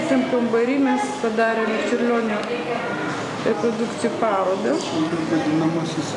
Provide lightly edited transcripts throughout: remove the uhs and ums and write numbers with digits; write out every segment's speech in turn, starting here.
šitam kambarį mes padarėme Čiurlionio reprodukcijų parodą. Vadinamasis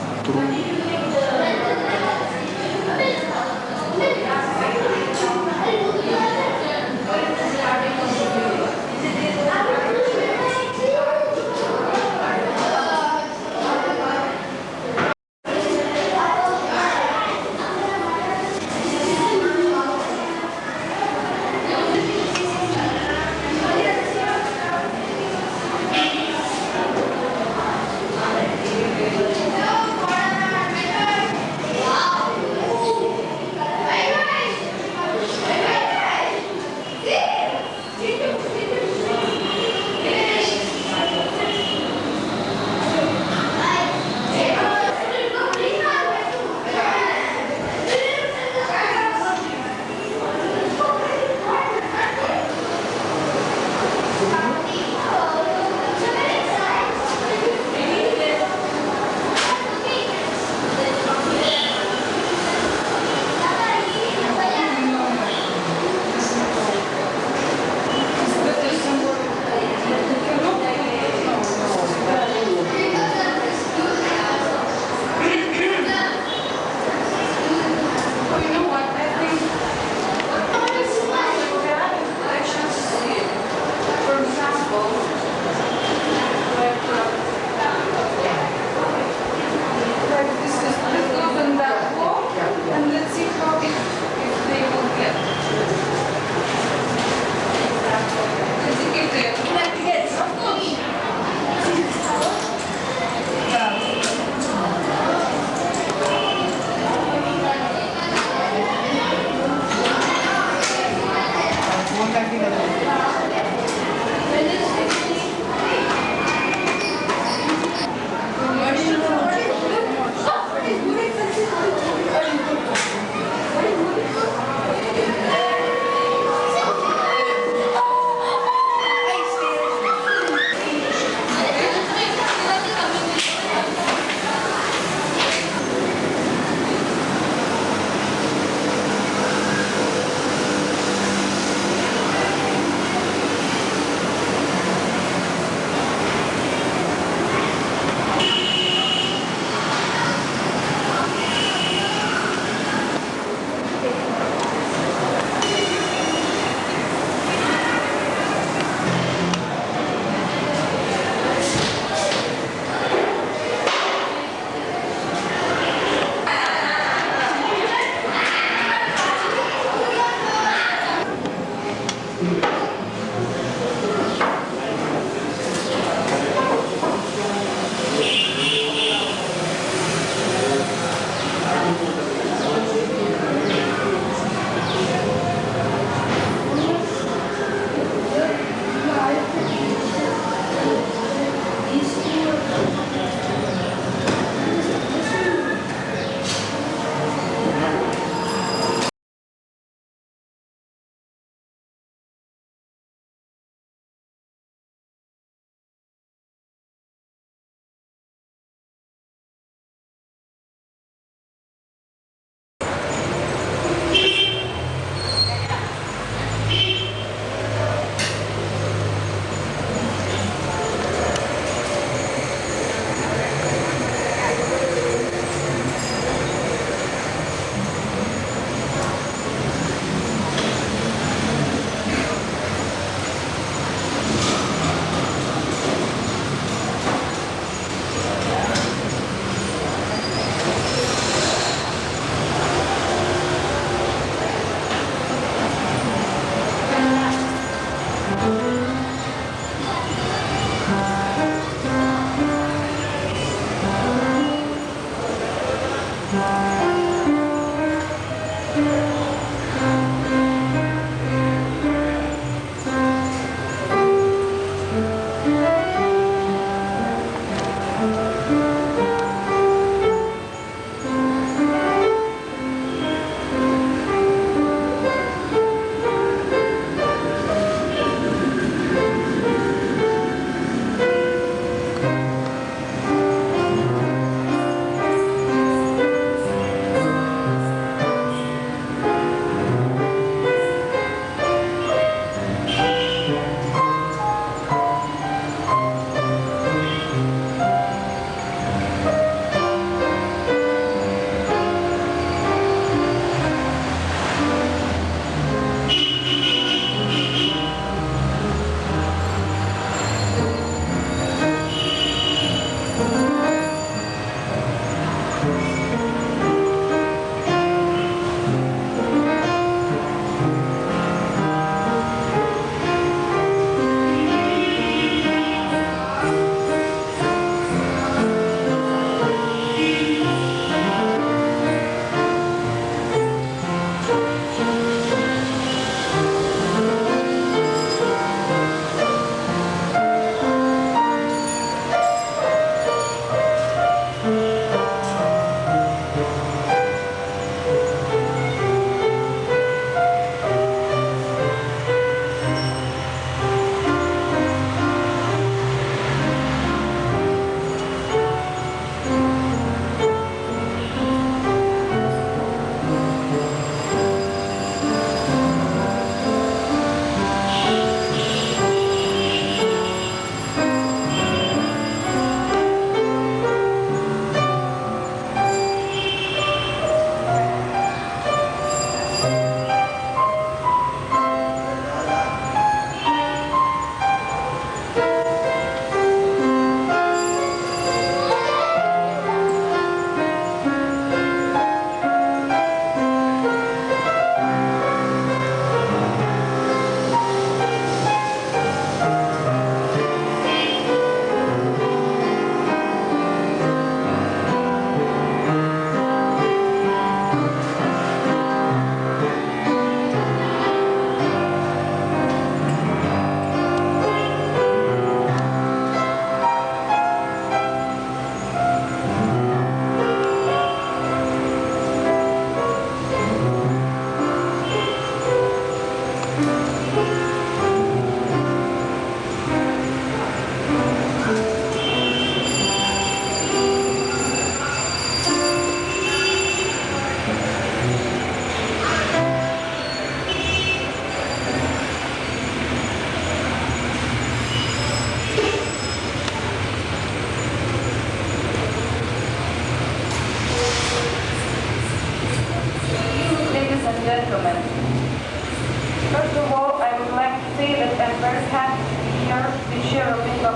Sri Aurobindo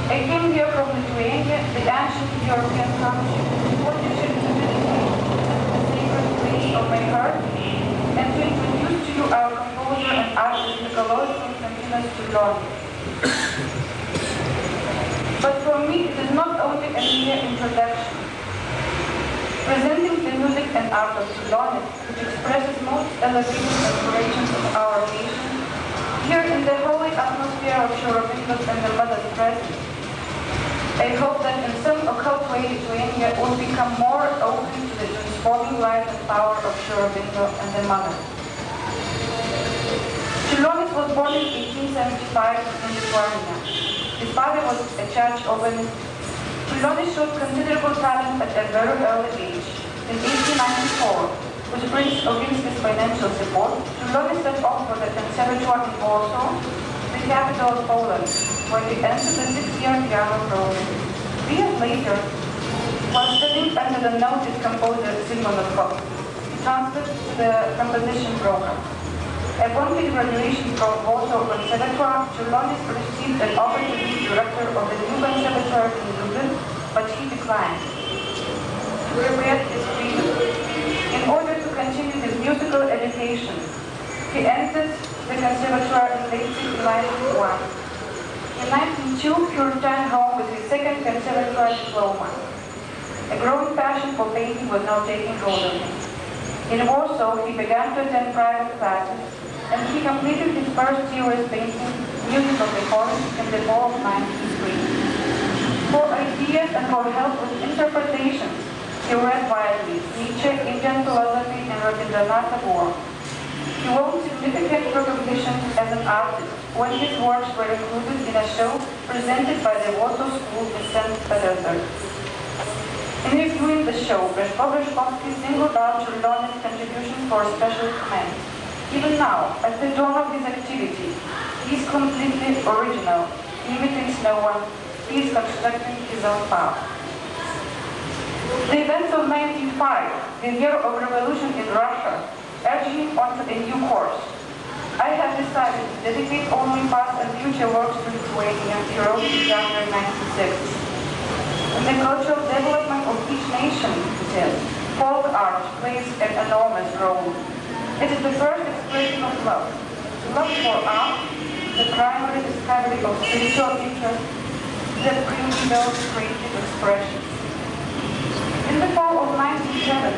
I came here from Lithuania, the ancient European country, Pondičerio to dedicate the sacred place of my heart, and to introduce to you our composer and artist Čiurlionio. But for me, it is not only a mere introduction. Presenting the music and art of Čiurlionio, which expresses most elevated aspirations of our nation, here in the holy atmosphere of Sri Aurobindo and the Mother's presence, I hope that in some occult way Lithuania will become more open to the transforming light and power of Sri Aurobindo and the Mother. Čiurlionio was born in 1875 in Lithuania. His father was a church organist. Čiurlionio showed considerable talent at a very early age. In 1894, with Prince Augustine's financial support, Čiurlionio set off for the conservatory in Warsaw, the capital of Poland, where he entered the 6-year piano program. 3 years later, while studying under the noted composer Seibutis, he transferred to the composition program. Upon his graduation from Warsaw Conservatory, Čiurlionio received an offer to be director of the new conservatory in Dublin, but he declined. To regret his freedom, in order to continue his musical education, he entered the conservatory in Leipzig in 1901. In 1902, he returned home with his second conservatory diploma. A growing passion for painting was now taking hold of him. In Warsaw, he began to attend private classes, and he completed his first serious painting, Music of the Forest, in the fall of 1903. For ideas and for help with interpretations, he read widely Nietzsche, Indian philosophy, and Rabindranath Tagore. He won significant recognition as an artist when his works were included in a show presented by the Warsaw School in St. Petersburg. In reviewing the show, Breshkovsky singled out Čiurlionio's contribution for special comment. Even now, at the dawn of his activity, he is completely original, he imitates no one, he is constructing his own path. The events of 1905, the year of revolution in Russia, urged him onto a new course. I have decided to dedicate all my past and future works to Lithuania, he wrote in January 1906. In the cultural development of each nation, he says, folk art plays an enormous role. It is the first expression of love. Love for art, the primary discovery of spiritual interest that brings those creative expressions. In the fall of 1907,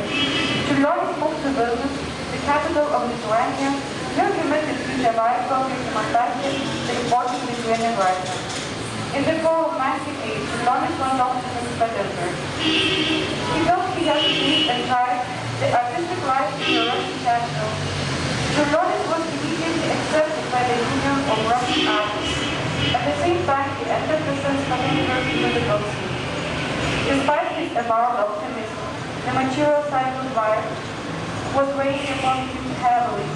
Čiurlionio moved to Vilnius, the capital of Lithuania, where he met his future wife, the important Lithuanian writer. In the fall of 1908, Čiurlionio went off to St. Petersburg. He felt he had to leave and try the artistic life in the Russian capital. Čiurlionio was immediately accepted by the Union of Russian Artists. At the same time, he entered the St. Petersburg musical scene. Despite his avowed optimism, the material side of life was weighing upon him heavily.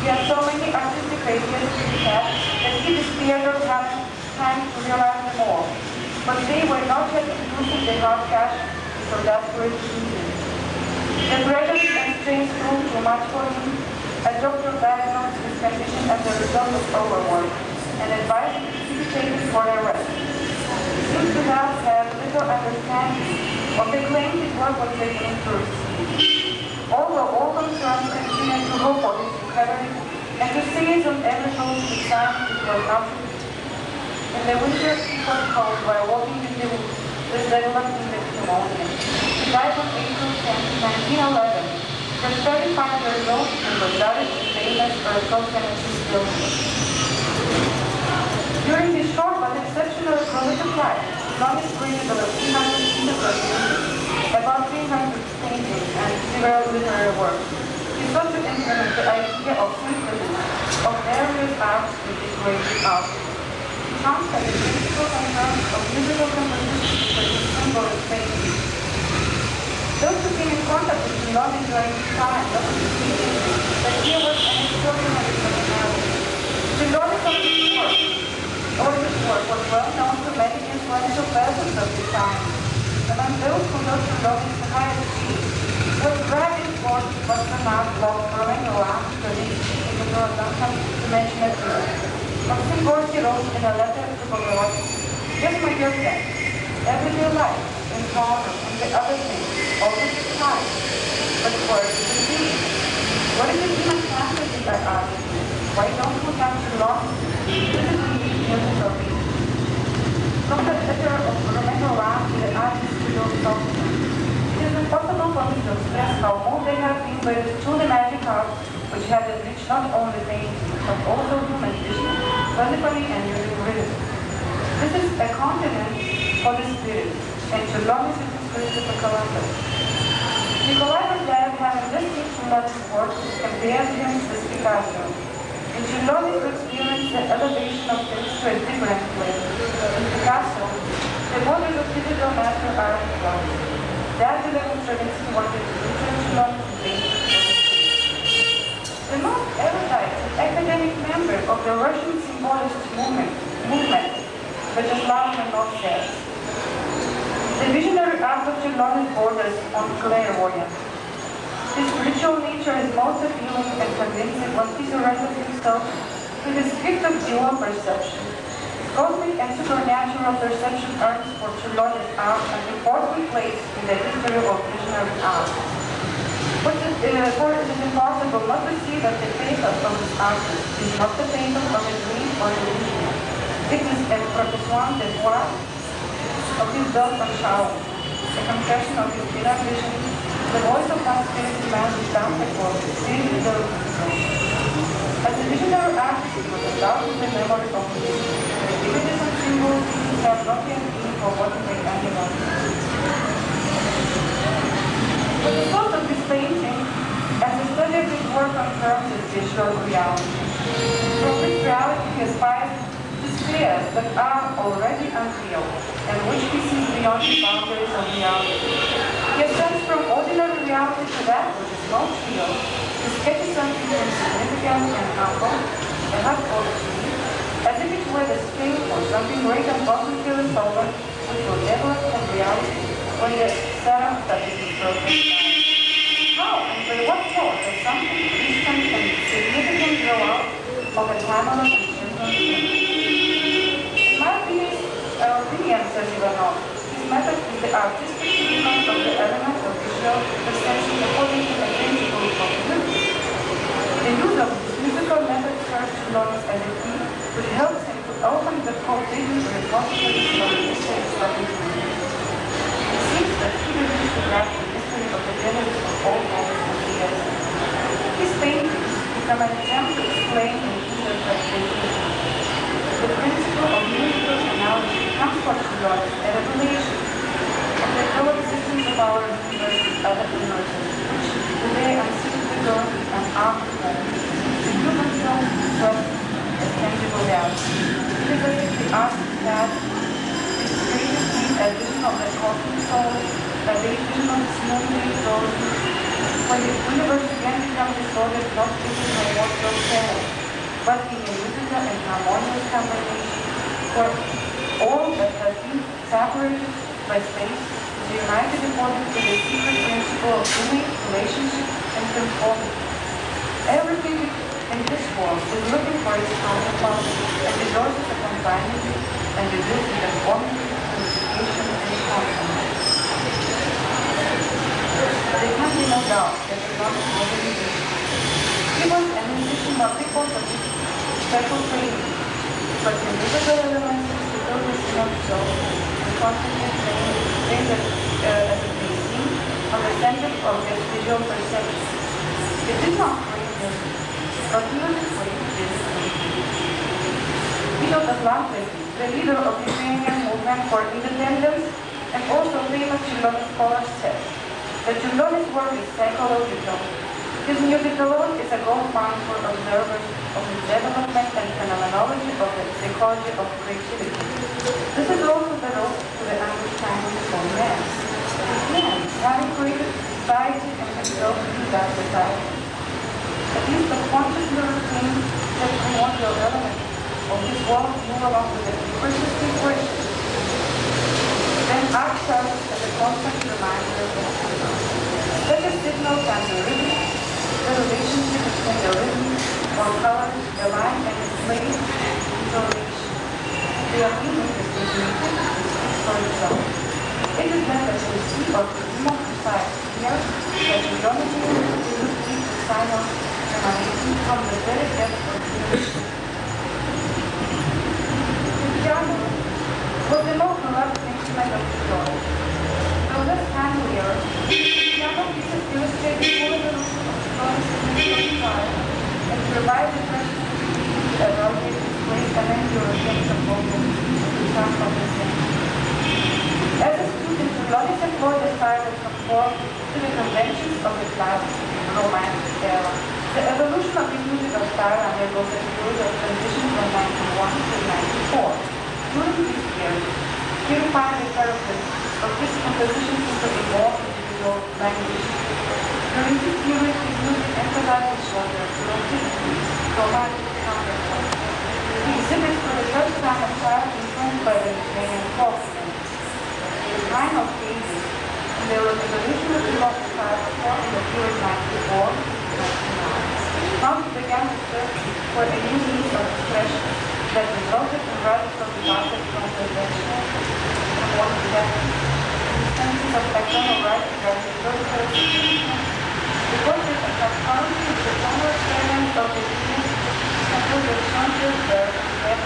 He had so many artistic ideas in his head that he despaired of having time to realize them all. But they were not yet producing the hard cash so desperate to use. The pressure and strains proved too much for him. A doctor diagnosed his condition as a result of overwork and advised him to be taken for a rest. He seems to have had little understanding of the claim his work was taking seriously. Although all concerned continued to hope for his recovery and to seize on every possible sign it was not true. In the winter, he was cold while walking in the woods, developed in the pneumonia. He died on April 10, 1911, just 35 years old, and was buried in famous Aurobindo Tarptautiniame. During his short but exceptionally prolific life, Čiurlionio created over 300 pieces, about 300 paintings, and several literary works. He sought to implement the idea of synthesis of various arts with his creative art. He transferred the principles and terms of musical composition to his symbolic painting. Those who came in contact with Čiurlionio during his time often stated that he was an extraordinary personality. Čiurlionio's work was well known to many influential persons of his time. Among those who know Čiurlionio's highest deeds was Dragon's Lord Pasternak, Lord Romeo, to mention a few. Maxim Gorky wrote in a letter to Bogorod, "Yes, my dear friend, everyday life, in honor, and the other things, all this is fine. But where is the deed? What is it human fantasy I ask? Why don't we have to lost musical reason?" From the letter of Romano Ram to the artist to those songs, it is impossible for me to express how moved they have been by the truly magic art which has enriched not only painting, but also human vision, physically and musically. This is a continent for the spirit, and Čiurlionio is the spirit of the Columbus. Nikolai was glad having listened to Čiurlionio's work compared him with Picasso. In Čiurlionio to experience the elevation of things to a different place. In Picasso, the borders of physical matter are closed. That is the Stravinsky wanted to do to Čiurlionio to paint. The most erudite and academic member of the Russian symbolist movement, Vyacheslav Ivanov says, "The visionary art of Čiurlionio borders on clairvoyance. His spiritual nature is most appealing and convincing when he surrenders himself to this gift of dual perception. Cosmic and supernatural perception earns for Čiurlionio's art an important place in the history of visionary art. For it is impossible not to see that the pathos of this artist is not the pathos of a dream or illusion. It is a profession de foi of his self-control, a confession of his inner vision, the voice of that spirit man without a voice, seeing the As a visionary artist, he was endowed with the memory of his vision. The images and symbols have not yet been forgotten by anyone. The result of this painting, as the study of his work confirms its visual reality. From this reality he aspires to spheres that are already unreal, and which he sees beyond the boundaries of reality. He ascends from ordinary reality to that which is most real. He sketches something insignificant and humble, and not ordinary, as if it were the scale for something great and cosmically solar, which will develop from reality when the serum touches its broken line. How and by what thought does something distant and significant grow out of a family and children? In my opinion, says Ivanov, his method is the artistic treatment of the elements of visual perception according to the principles of music. The use of this musical method serves Čiurlionio as a key which helps him to open the forbidden repositories of the mysteries of his music. It seems that he wishes to grasp the mystery of the genesis of all moments of the earth. His paintings become an attempt to explain in interpretation. The principle of musical analysis comes from Čiurlionio, a revelation of the coexistence of our universe with other universes, which today are secret and afterward, the human soul trust as tangible reality. It is as if the artist had this creative need a vision of the cosmic soul, a vision of smoothly flowing, when the universe again becomes disordered not in a mortal chaos, but in a musical and harmonious combination, where all that has been separated by space is united according to the secret principle of unique relationship and conformity. Everything in this world is looking for its counterpart and rejoices upon finding it and reveals the conformity, unification, and consonance. There can be no doubt that Čiurlionio was a musician. He was a musician not because of his special training, but the musical elements still listen on show and constantly trained as a basis on the center of their visual perception. It did not create music, but music created music. Vito Atlantis, the leader of the Ukrainian movement for independence and also famous Čiurlionio scholar, says that Čiurlionio's work is psychological. His music alone is a gold mine for observers of the development and phenomenology of the psychology of creativity. This is also the road to the understanding of man. Man, having created society and himself in that society. At least the consciously routine that primordial element of this world move along with the persistent question. Then art serves as a constant reminder of the signal. Such a signal can be rhythm, the relationship between the rhythm or color, the line and its place, donation. The agreement is presented for itself. It is better to see or to emphasize here that Čiurlionio will keep the sign of emanating from the very depth of the religion. The piano was the most beloved instrument of Čiurlionio. Though less familiar, piano pieces illustrate the full evolution of Čiurlionio's significant style and provide the first to evaluate its place and endure against the vocals to come from the same. As a student, Čiurlionis employed the style that conformed to the conventions of the classic Romantic era. The evolution of the musical style undergoes a period of transition from 1991 to 1994. During this period, he refined the characters of his compositions into a more individual language. During this period, his music emphasizes shorter, melodic, romantic counterpoint. He exhibits for the first time a style influenced by the Mediterranean folk music. The decline of ages and the evolution of the rock style formed in the period 94 to 99. Now he began to search for a new means of expression that resulted in radical departure from conventional and more direct instances of external writing that historical significance. The portrait of transparency is the former experience of the genius central the changes there and there.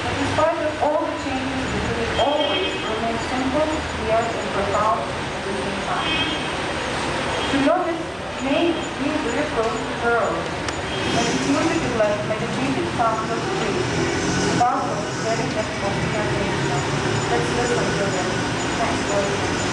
But in spite of all the changes, the music always remains simple, clear, and profound at the same time. Čiurlionis made these lyrical pearls, and his music is like meditative sounds of trees, sparkle is very difficult to translate. Let's listen to them. Thanks for listening.